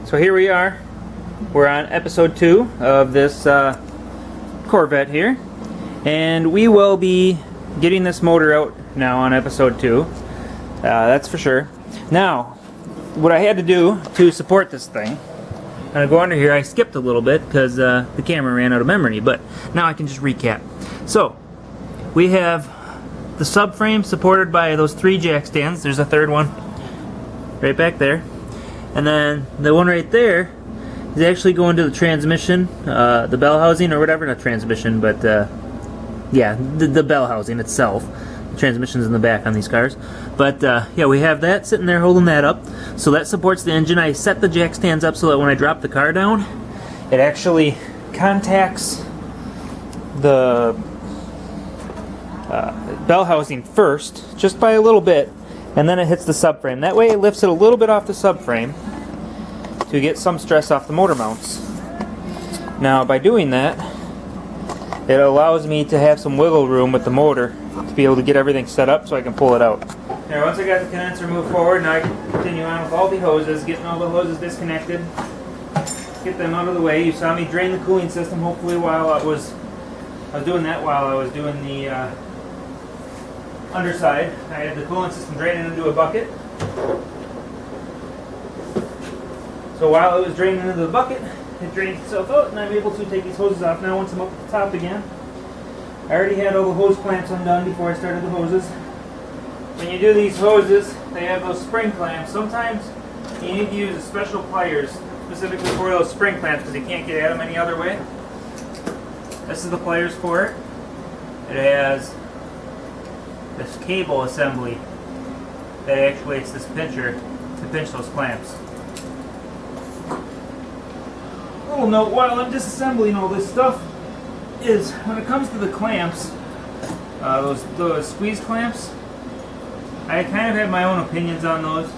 So here we are. We're on episode 2 of this Corvette here, and we will be getting this motor out now on episode 2. That's for sure. Now, what I had to do to support this thing, I'm going to go under here. I skipped a little bit because the camera ran out of memory, but now I can just recap. So, we have the subframe supported by those 3 jack stands. There's a third one right back there. And then the one right there is actually going to the transmission, the bell housing or whatever. Not transmission, but yeah, the bell housing itself. The transmission's in the back on these cars. But yeah, we have that sitting there holding that up. So that supports the engine. I set the jack stands up so that when I drop the car down, it actually contacts the bell housing first, just by a little bit, and then it hits the subframe. That way it lifts it a little bit off the subframe to get some stress off the motor mounts. Now by doing that, it allows me to have some wiggle room with the motor to be able to get everything set up so I can pull it out. Now once I got the condenser moved forward, now I can continue on with all the hoses, getting all the hoses disconnected, get them out of the way. You saw me drain the cooling system hopefully while I was doing that while I was doing the underside. I had the coolant system draining into a bucket. So while it was draining into the bucket, it drained itself out and I'm able to take these hoses off now once I'm up at the top again. I already had all the hose clamps undone before I started the hoses. When you do these hoses, they have those spring clamps. Sometimes you need to use special pliers specifically for those spring clamps because you can't get at them any other way. This is the pliers for it. It has this cable assembly that actuates this pincher to pinch those clamps. A little note while I'm disassembling all this stuff is when it comes to the clamps, those squeeze clamps, I kind of have my own opinions on those.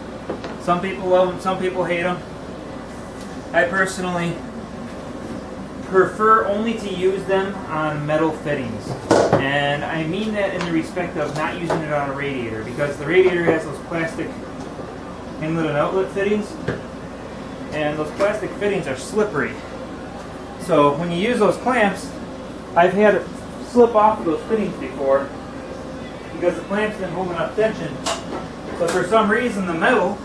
Some people love them, some people hate them. I personally prefer only to use them on metal fittings, and I mean that in the respect of not using it on a radiator, because the radiator has those plastic inlet and outlet fittings, and those plastic fittings are slippery. So when you use those clamps, I've had it slip off of those fittings before because the clamp's been holding up tension, but for some reason the metal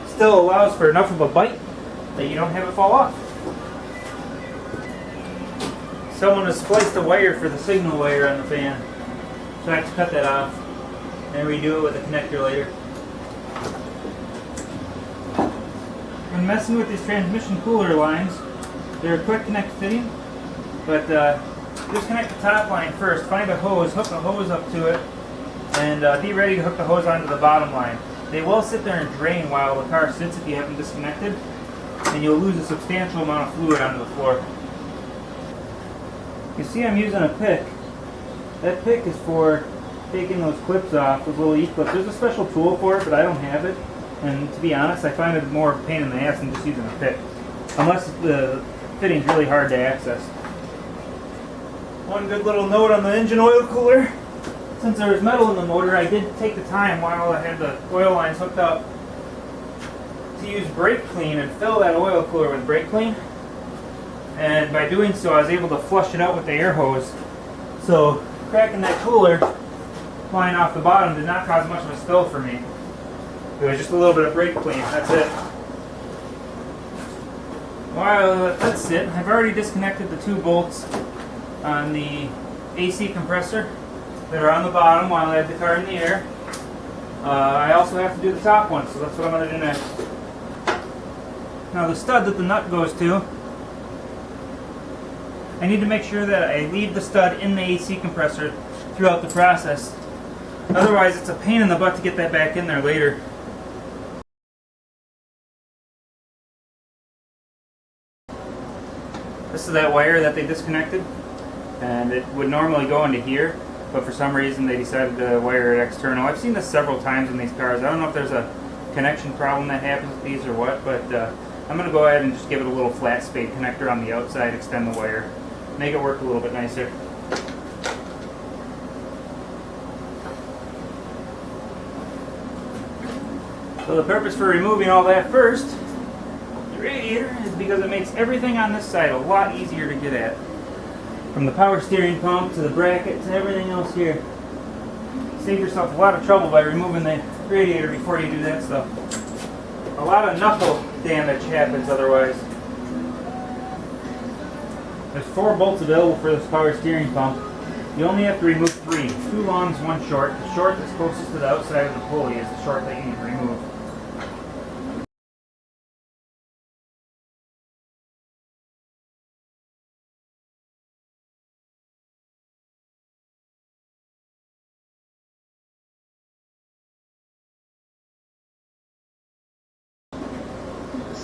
still allows for enough of a bite that you don't have it fall off. Someone has spliced a wire for the signal wire on the fan, so I have to cut that off and redo it with a connector later. When messing with these transmission cooler lines, they're a quick connect fitting, but disconnect the top line first, find a hose, hook a hose up to it, and be ready to hook the hose onto the bottom line. They will sit there and drain while the car sits if you have them disconnected, and you'll lose a substantial amount of fluid onto the floor. You see I'm using a pick. That pick is for taking those clips off, those little E-clips. There's a special tool for it, but I don't have it. And to be honest, I find it more of a pain in the ass than just using a pick. Unless the fitting's really hard to access. One good little note on the engine oil cooler. Since there was metal in the motor, I did take the time while I had the oil lines hooked up to use brake clean and fill that oil cooler with brake clean. And by doing so, I was able to flush it out with the air hose. So cracking that cooler flying off the bottom did not cause much of a spill for me. It was just a little bit of brake clean, that's it. While that's it, I've already disconnected the 2 bolts on the AC compressor that are on the bottom while I had the car in the air. I also have to do the top one, so that's what I'm going to do next. Now the stud that the nut goes to, I need to make sure that I leave the stud in the AC compressor throughout the process. Otherwise it's a pain in the butt to get that back in there later. This is that wire that they disconnected, and it would normally go into here, but for some reason they decided to wire it external. I've seen this several times in these cars. I don't know if there's a connection problem that happens with these or what, but I'm going to go ahead and just give it a little flat spade connector on the outside, extend the wire, make it work a little bit nicer. So the purpose for removing all that first, get radiator is because it makes everything on this side a lot easier to get at. From the power steering pump to the bracket to everything else here. Save yourself a lot of trouble by removing the radiator before you do that stuff. A lot of knuckle damage happens otherwise. There's 4 bolts available for this power steering pump. You only have to remove 3. 2 longs, 1 short. The short that's closest to the outside of the pulley is the short that you need to remove.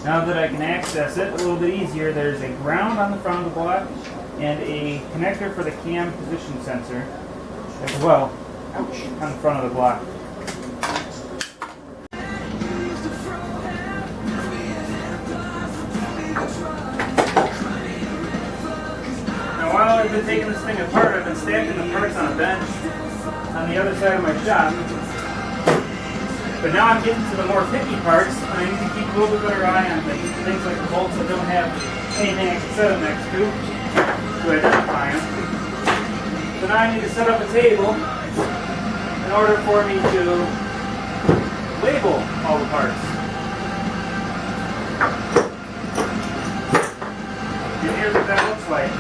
Now that I can access it a little bit easier, there's a ground on the front of the block and a connector for the cam position sensor as well, ouch, on the front of the block. Now while I've been taking this thing apart, I've been stacking the parts on a bench on the other side of my shop. But now I'm getting to the more picky parts, and I need to keep a little bit better eye on things like the bolts that don't have anything I can set them next to identify them. So now I need to set up a table in order for me to label all the parts. And here's what that looks like.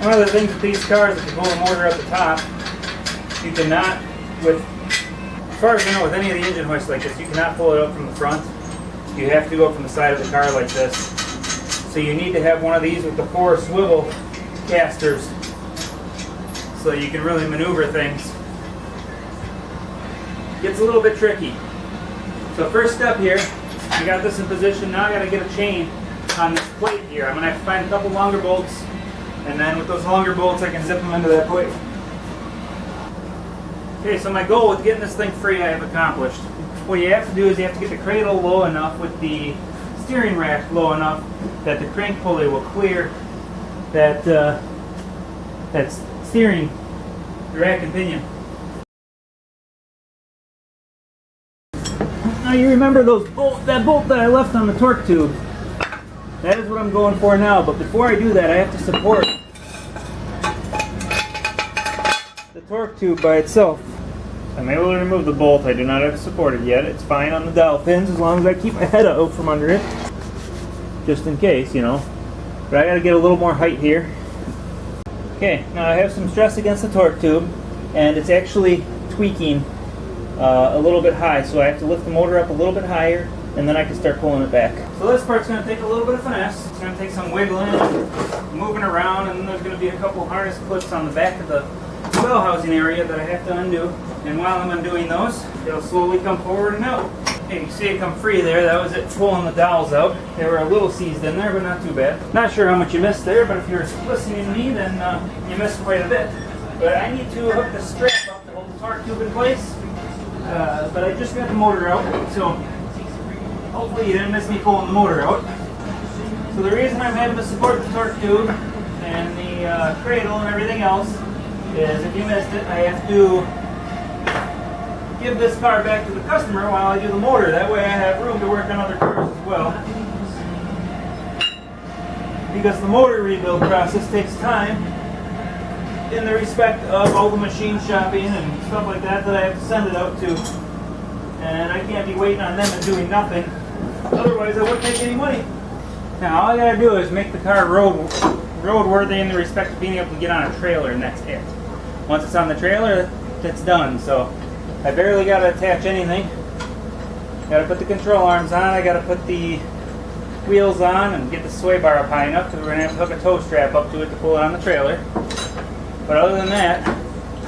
One of the things with these cars, if you pull the motor at the top, you cannot, as far as I know, with any of the engine hoists like this, you cannot pull it up from the front. You have to go from the side of the car like this. So you need to have one of these with the 4 swivel casters so you can really maneuver things. Gets a little bit tricky. So first step here, I got this in position. Now I got to get a chain on this plate here. I'm going to have to find a couple longer bolts. And then with those longer bolts, I can zip them into that plate. Okay, so my goal with getting this thing free, I have accomplished. What you have to do is you have to get the cradle low enough with the steering rack low enough that the crank pulley will clear that steering rack and pinion. Now you remember that bolt that I left on the torque tube. That is what I'm going for now, but before I do that, I have to support the torque tube by itself. I'm able to remove the bolt. I do not have to support it yet. It's fine on the dowel pins as long as I keep my head out from under it. Just in case, you know. But I got to get a little more height here. Okay, now I have some stress against the torque tube, and it's actually tweaking a little bit high, so I have to lift the motor up a little bit higher, and then I can start pulling it back. So this part's going to take a little bit of finesse. It's going to take some wiggling, moving around, and then there's going to be a couple harness clips on the back of the well housing area that I have to undo. And while I'm undoing those, it'll slowly come forward and out. Okay, you can see it come free there. That was it pulling the dowels out. They were a little seized in there, but not too bad. Not sure how much you missed there, but if you're listening to me, then you missed quite a bit. But I need to hook the strap up to hold the torque tube in place. But I just got the motor out, so hopefully you didn't miss me pulling the motor out. So the reason I'm having to support the torque tube and the cradle and everything else is, if you missed it, I have to give this car back to the customer while I do the motor. That way I have room to work on other cars as well. Because the motor rebuild process takes time in the respect of all the machine shopping and stuff like that I have to send it out to. And I can't be waiting on them and doing nothing. Otherwise I wouldn't make any money. Now all I gotta do is make the car roadworthy in the respect of being able to get on a trailer, and that's it. Once it's on the trailer, it's done. So I barely gotta attach anything. Gotta put the control arms on, I gotta put the wheels on and get the sway bar up high enough because we're gonna have to hook a tow strap up to it to pull it on the trailer. But other than that,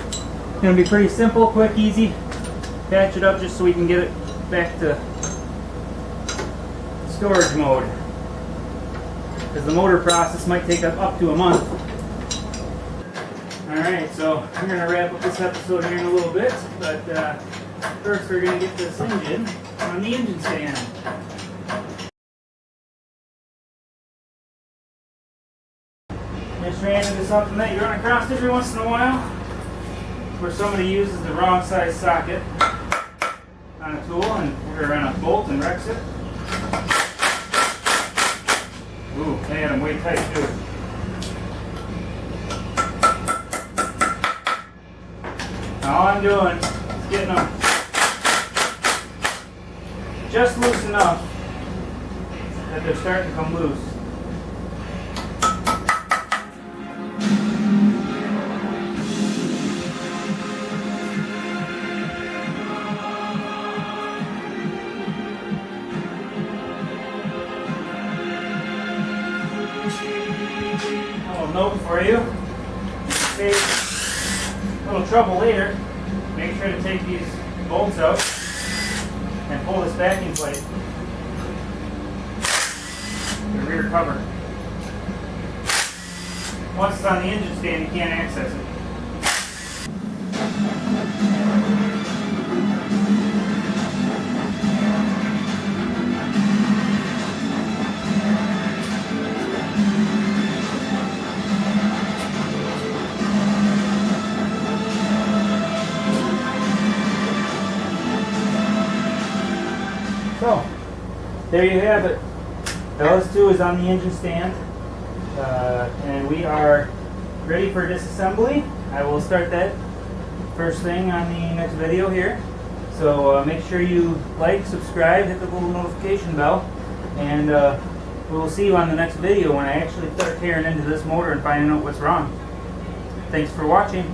it's going to be pretty simple, quick, easy. Patch it up just so we can get it back to storage mode. Because the motor process might take up to a month. Alright, Alright, so I'm going to wrap up this episode here in a little bit, but first we're going to get this engine on the engine stand. Just ran into something that you run across every once in a while, where somebody uses the wrong size socket on a tool and or on a bolt and wrecks it. Ooh, they had them way tight too. All I'm doing is getting them just loose enough that they're starting to come loose. A little note for you. Save a little trouble later. Make sure to take these bolts out and pull this backing plate, the rear cover. Once it's on the engine stand, you can't access it. So, there you have it. LS2 is on the engine stand, and we are ready for disassembly. I will start that first thing on the next video here. So make sure you like, subscribe, hit the little notification bell, and we will see you on the next video when I actually start tearing into this motor and finding out what's wrong. Thanks for watching.